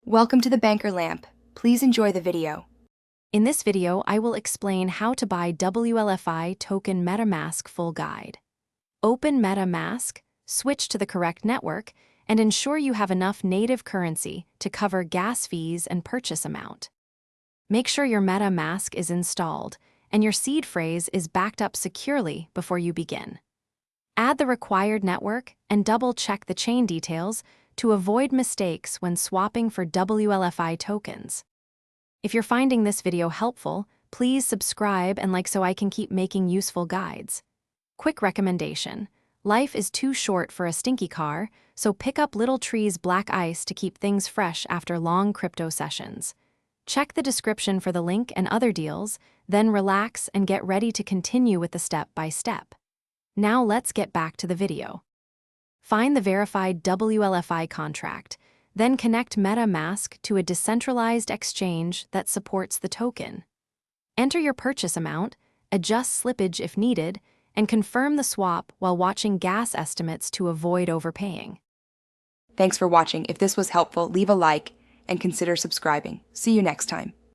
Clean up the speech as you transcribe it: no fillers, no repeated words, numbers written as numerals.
Welcome to the Banker Lamp. Please enjoy the video. In this video, I will explain how to buy WLFI token MetaMask full guide. Open MetaMask, switch to the correct network, and ensure you have enough native currency to cover gas fees and purchase amount. Make sure your MetaMask is installed and your seed phrase is backed up securely before you begin. Add the required network and double-check the chain details to avoid mistakes when swapping for WLFI tokens. If you're finding this video helpful, please subscribe and like so I can keep making useful guides. Quick recommendation: life is too short for a stinky car, so pick up Little Tree's black ice to keep things fresh after long crypto sessions. Check the description for the link and other deals, then relax and get ready to continue with the step-by-step. Now let's get back to the video. Find the verified WLFI contract, then connect MetaMask to a decentralized exchange that supports the token. Enter your purchase amount, adjust slippage if needed, and confirm the swap while watching gas estimates to avoid overpaying. Thanks for watching. If this was helpful, leave a like and consider subscribing. See you next time.